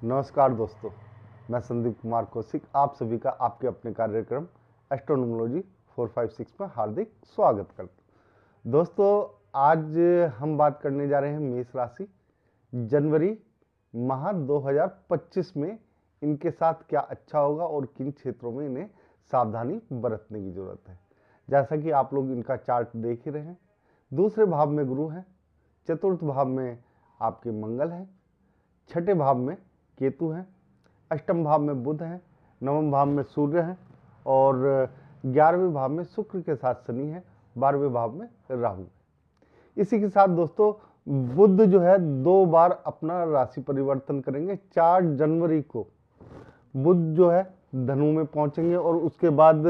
नमस्कार दोस्तों, मैं संदीप कुमार कौशिक आप सभी का आपके अपने कार्यक्रम एस्ट्रोनोमोलॉजी 456 में हार्दिक स्वागत करता हूँ। दोस्तों, आज हम बात करने जा रहे हैं मेष राशि जनवरी माह 2025 में इनके साथ क्या अच्छा होगा और किन क्षेत्रों में इन्हें सावधानी बरतने की जरूरत है। जैसा कि आप लोग इनका चार्ट देख ही रहे हैं, दूसरे भाव में गुरु है, चतुर्थ भाव में आपके मंगल है, छठे भाव में केतु है, अष्टम भाव में बुध है, नवम भाव में सूर्य है और 11वें भाव में शुक्र के साथ शनि है, 12वें भाव में राहु। इसी के साथ दोस्तों बुध जो है 2 बार अपना राशि परिवर्तन करेंगे। 4 जनवरी को बुध जो है धनु में पहुंचेंगे और उसके बाद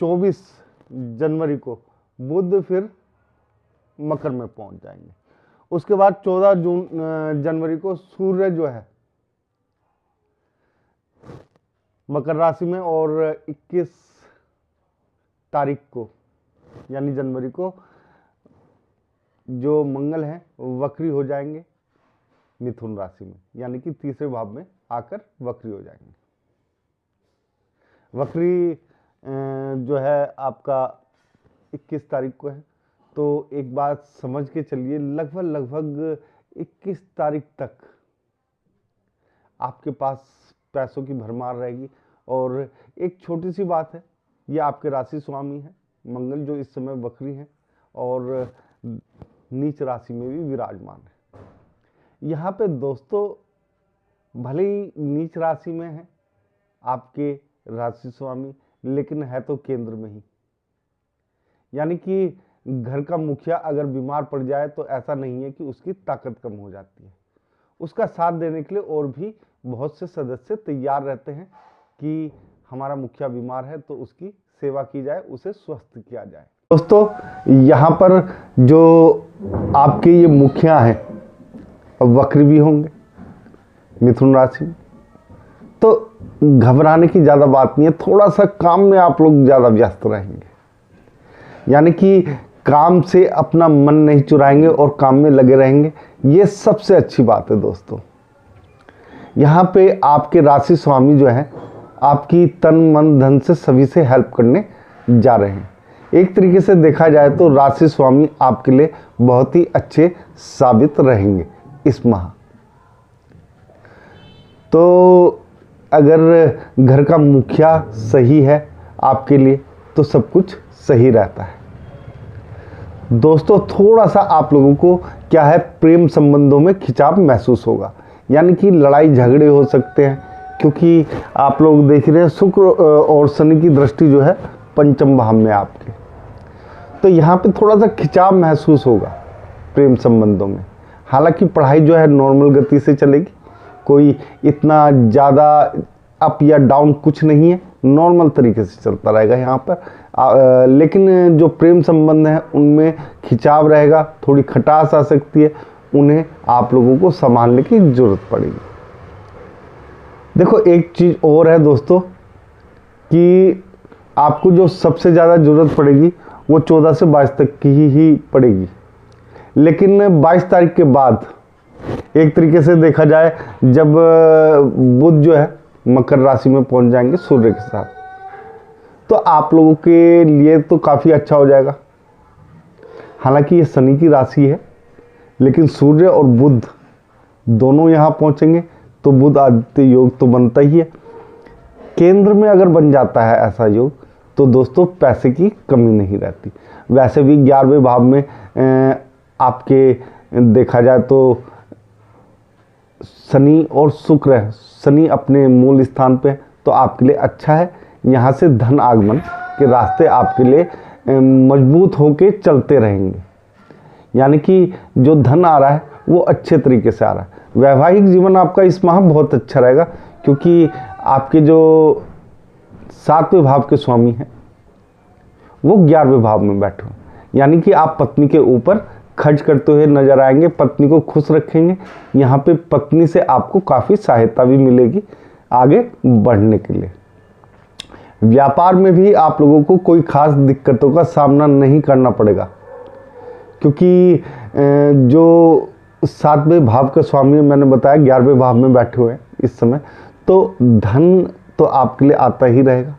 24 जनवरी को बुध फिर मकर में पहुंच जाएंगे। उसके बाद 14 जनवरी को सूर्य जो है मकर राशि में और 21 तारीख को यानी जनवरी को जो मंगल है वक्री हो जाएंगे मिथुन राशि में, यानी कि तीसरे भाव में आकर वक्री हो जाएंगे। वक्री जो है आपका 21 तारीख को है, तो एक बात समझ के चलिए लगभग 21 तारीख तक आपके पास पैसों की भरमार रहेगी। और एक छोटी सी बात है, ये आपके राशि स्वामी है मंगल जो इस समय वक्री हैं और नीच राशि में भी विराजमान है। यहाँ पे दोस्तों भले ही नीच राशि में है आपके राशि स्वामी, लेकिन है तो केंद्र में ही, यानी कि घर का मुखिया अगर बीमार पड़ जाए तो ऐसा नहीं है कि उसकी ताकत कम हो जाती है। उसका साथ देने के लिए और भी बहुत से सदस्य तैयार रहते हैं कि हमारा मुखिया बीमार है तो उसकी सेवा की जाए, उसे स्वस्थ किया जाए। दोस्तों यहाँ पर जो आपके ये मुखिया हैं वक्र भी होंगे मिथुन राशि में, तो घबराने की ज़्यादा बात नहीं है। थोड़ा सा काम में आप लोग ज़्यादा व्यस्त रहेंगे, यानी कि काम से अपना मन नहीं चुराएंगे और काम में लगे रहेंगे। ये सबसे अच्छी बात है दोस्तों। यहाँ पे आपके राशि स्वामी जो है आपकी तन मन धन से सभी से हेल्प करने जा रहे हैं। एक तरीके से देखा जाए तो राशि स्वामी आपके लिए बहुत ही अच्छे साबित रहेंगे इस माह। तो अगर घर का मुखिया सही है आपके लिए तो सब कुछ सही रहता है। दोस्तों थोड़ा सा आप लोगों को क्या है, प्रेम संबंधों में खिंचाव महसूस होगा, यानी कि लड़ाई झगड़े हो सकते हैं, क्योंकि आप लोग देख रहे हैं शुक्र और शनि की दृष्टि जो है पंचम भाव में आपके, तो यहाँ पे थोड़ा सा खिंचाव महसूस होगा प्रेम संबंधों में। हालांकि पढ़ाई जो है नॉर्मल गति से चलेगी, कोई इतना ज़्यादा अप या डाउन कुछ नहीं है, नॉर्मल तरीके से चलता रहेगा यहाँ पर। लेकिन जो प्रेम संबंध है उनमें खिंचाव रहेगा, थोड़ी खटास आ सकती है, उन्हें आप लोगों को संभालने की जरूरत पड़ेगी। देखो एक चीज़ और है दोस्तों कि आपको जो सबसे ज़्यादा जरूरत पड़ेगी वो 14 से 22 तक की ही पड़ेगी, लेकिन 22 तारीख के बाद एक तरीके से देखा जाए जब बुध जो है मकर राशि में पहुंच जाएंगे सूर्य के साथ, तो आप लोगों के लिए तो काफ़ी अच्छा हो जाएगा। हालांकि ये शनि की राशि है, लेकिन सूर्य और बुध दोनों यहाँ पहुंचेंगे तो बुध आदित्य योग तो बनता ही है। केंद्र में अगर बन जाता है ऐसा योग तो दोस्तों पैसे की कमी नहीं रहती। वैसे भी 11वें भाव में आपके देखा जाए तो शनि और शुक्र है, शनि अपने मूल स्थान पे है, तो आपके लिए अच्छा है। यहाँ से धन आगमन के रास्ते आपके लिए मजबूत होके चलते रहेंगे, यानी कि जो धन आ रहा है वो अच्छे तरीके से आ रहा है। वैवाहिक जीवन आपका इस माह बहुत अच्छा रहेगा, क्योंकि आपके जो 7वें भाव के स्वामी हैं वो 11वें भाव में बैठे हैं, यानी कि आप पत्नी के ऊपर खर्च करते हुए नजर आएंगे, पत्नी को खुश रखेंगे। यहाँ पे पत्नी से आपको काफ़ी सहायता भी मिलेगी आगे बढ़ने के लिए। व्यापार में भी आप लोगों को कोई खास दिक्कतों का सामना नहीं करना पड़ेगा, क्योंकि जो 7वें भाव का स्वामी मैंने बताया 11वें भाव में बैठे हुए हैं इस समय, तो धन तो आपके लिए आता ही रहेगा,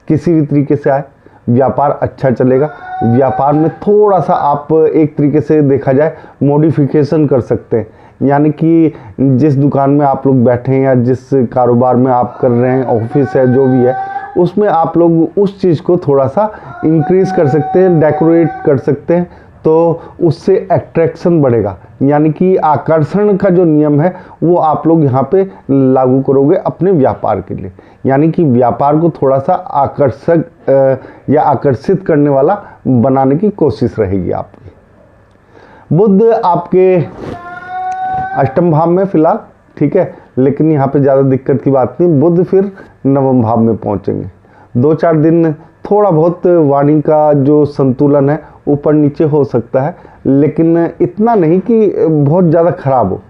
किसी भी तरीके से आए। व्यापार अच्छा चलेगा। व्यापार में थोड़ा सा आप एक तरीके से देखा जाए मॉडिफिकेशन कर सकते हैं, यानी कि जिस दुकान में आप लोग बैठे हैं या जिस कारोबार में आप कर रहे हैं, ऑफिस है जो भी है, उसमें आप लोग उस चीज़ को थोड़ा सा इंक्रीज कर सकते हैं, डेकोरेट कर सकते हैं, तो उससे अट्रैक्शन बढ़ेगा। यानी कि आकर्षण का जो नियम है वो आप लोग यहाँ पे लागू करोगे अपने व्यापार के लिए, यानी कि व्यापार को थोड़ा सा आकर्षक या आकर्षित करने वाला बनाने की कोशिश रहेगी आपकी। बुध आपके अष्टम भाव में फिलहाल, ठीक है, लेकिन यहाँ पे ज़्यादा दिक्कत की बात नहीं। बुध फिर नवम भाव में पहुँचेंगे। 2-4 दिन थोड़ा बहुत वाणी का जो संतुलन है ऊपर नीचे हो सकता है, लेकिन इतना नहीं कि बहुत ज़्यादा खराब हो।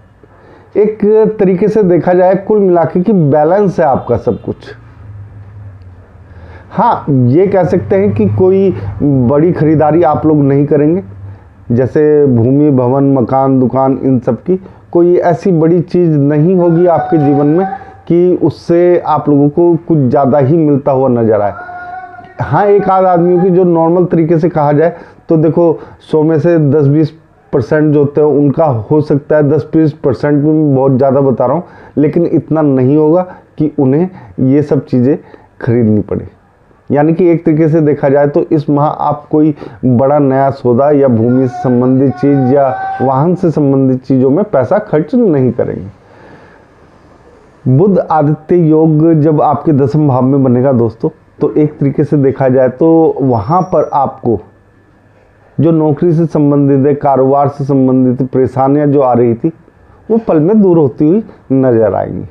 एक तरीके से देखा जाए कुल मिला के कि बैलेंस है आपका सब कुछ। हाँ, ये कह सकते हैं कि कोई बड़ी खरीदारी आप लोग नहीं करेंगे, जैसे भूमि, भवन, मकान, दुकान, इन सब की कोई ऐसी बड़ी चीज़ नहीं होगी आपके जीवन में कि उससे आप लोगों को कुछ ज़्यादा ही मिलता हुआ नजर आए। हाँ, एक आध आदमी की जो नॉर्मल तरीके से कहा जाए तो देखो 100 में से 10-20% जो होते हैं उनका हो सकता है, 10-20% में बहुत ज़्यादा बता रहा हूँ, लेकिन इतना नहीं होगा कि उन्हें ये सब चीज़ें खरीदनी पड़े। यानी कि एक तरीके से देखा जाए तो इस माह आप कोई बड़ा नया सौदा या भूमि से संबंधित चीज़ या वाहन से संबंधित चीज़ों में पैसा खर्च नहीं करेंगे। बुध आदित्य योग जब आपके 10वें भाव में बनेगा दोस्तों, तो एक तरीके से देखा जाए तो वहाँ पर आपको जो नौकरी से संबंधित है, कारोबार से संबंधित परेशानियाँ जो आ रही थी वो पल में दूर होती हुई नजर आएंगी,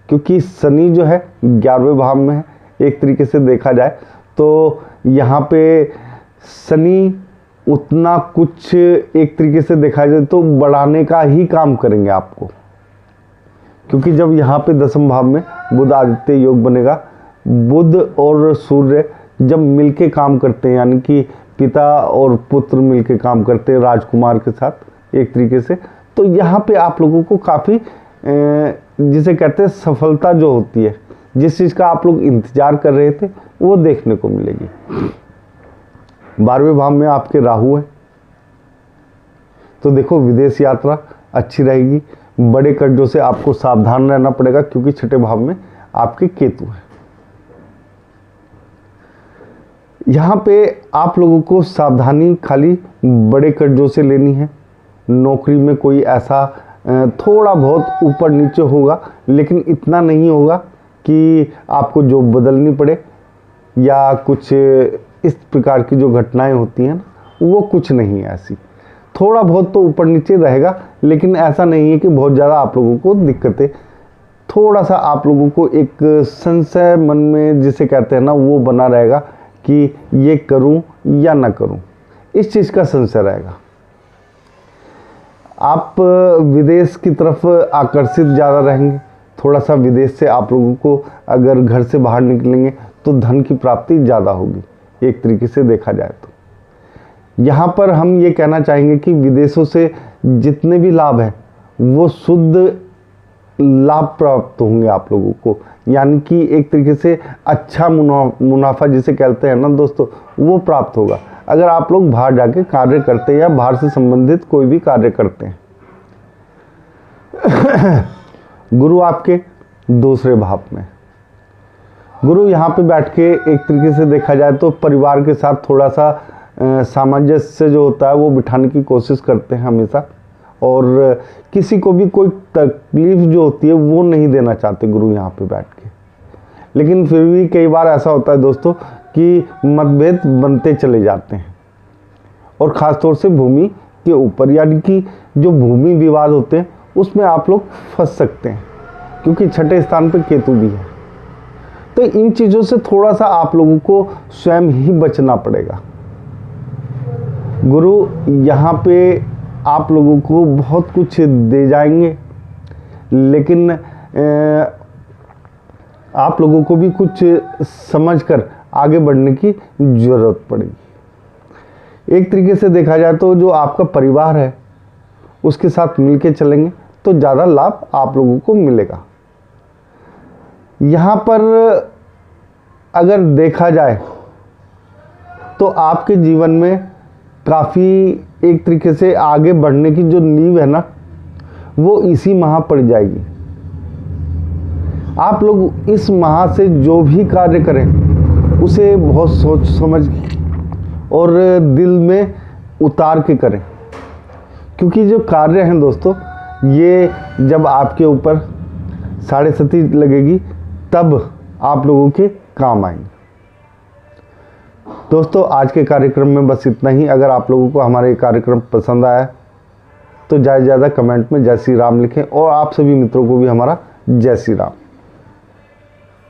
क्योंकि शनि जो है 11वें भाव में है। एक तरीके से देखा जाए तो यहाँ पे शनि उतना कुछ एक तरीके से देखा जाए तो बढ़ाने का ही काम करेंगे आपको, क्योंकि जब यहाँ पे 10वें भाव में बुध आदित्य योग बनेगा, बुध और सूर्य जब मिलके काम करते हैं, यानी कि पिता और पुत्र मिलके काम करते हैं राजकुमार के साथ एक तरीके से, तो यहाँ पे आप लोगों को काफ़ी जिसे कहते हैं सफलता जो होती है, जिस चीज़ का आप लोग इंतजार कर रहे थे वो देखने को मिलेगी। 12वें भाव में आपके राहु है, तो देखो विदेश यात्रा अच्छी रहेगी। बड़े कर्जों से आपको सावधान रहना पड़ेगा, क्योंकि 6ठे भाव में आपके केतु है। यहाँ पे आप लोगों को सावधानी खाली बड़े कर्जों से लेनी है। नौकरी में कोई ऐसा थोड़ा बहुत ऊपर नीचे होगा, लेकिन इतना नहीं होगा कि आपको जॉब बदलनी पड़े या कुछ इस प्रकार की जो घटनाएं होती हैं ना, वो कुछ नहीं है ऐसी। थोड़ा बहुत तो ऊपर नीचे रहेगा, लेकिन ऐसा नहीं है कि बहुत ज़्यादा आप लोगों को दिक्कतें। थोड़ा सा आप लोगों को एक संशय मन में जिसे कहते हैं ना, वो बना रहेगा कि ये करूं या ना करूं, इस चीज़ का संशय रहेगा। आप विदेश की तरफ आकर्षित ज़्यादा रहेंगे। थोड़ा सा विदेश से आप लोगों को अगर घर से बाहर निकलेंगे तो धन की प्राप्ति ज़्यादा होगी, एक तरीके से देखा जाए तो। यहाँ पर हम ये कहना चाहेंगे कि विदेशों से जितने भी लाभ हैं वो शुद्ध लाभ प्राप्त होंगे आप लोगों को, यानी कि एक तरीके से अच्छा मुनाफा जिसे कहते हैं ना दोस्तों, वो प्राप्त होगा अगर आप लोग बाहर जाके कार्य करते हैं या बाहर से संबंधित कोई भी कार्य करते हैं। गुरु आपके 2रे भाव में, गुरु यहाँ पे बैठ के एक तरीके से देखा जाए तो परिवार के साथ थोड़ा सा सामंजस्य जो होता है वो बिठाने की कोशिश करते हैं हमेशा, और किसी को भी कोई तकलीफ जो होती है वो नहीं देना चाहते गुरु यहाँ पे बैठ के। लेकिन फिर भी कई बार ऐसा होता है दोस्तों कि मतभेद बनते चले जाते हैं, और ख़ास तौर से भूमि के ऊपर, यानी कि जो भूमि विवाद होते हैं उसमें आप लोग फंस सकते हैं, क्योंकि 6ठे स्थान पे केतु भी है। तो इन चीज़ों से थोड़ा सा आप लोगों को स्वयं ही बचना पड़ेगा। गुरु यहाँ पे आप लोगों को बहुत कुछ दे जाएंगे, लेकिन आप लोगों को भी कुछ समझकर आगे बढ़ने की ज़रूरत पड़ेगी। एक तरीके से देखा जाए तो जो आपका परिवार है उसके साथ मिलके चलेंगे तो ज़्यादा लाभ आप लोगों को मिलेगा। यहाँ पर अगर देखा जाए तो आपके जीवन में काफ़ी एक तरीके से आगे बढ़ने की जो नींव है ना, वो इसी माह पड़ जाएगी। आप लोग इस माह से जो भी कार्य करें उसे बहुत सोच समझ और दिल में उतार के करें, क्योंकि जो कार्य हैं दोस्तों, ये जब आपके ऊपर 7.5 लगेगी तब आप लोगों के काम आएंगे। दोस्तों आज के कार्यक्रम में बस इतना ही। अगर आप लोगों को हमारा ये कार्यक्रम पसंद आया तो ज़्यादा से ज़्यादा कमेंट में जय श्री राम लिखें और आप सभी मित्रों को भी हमारा जय श्री राम।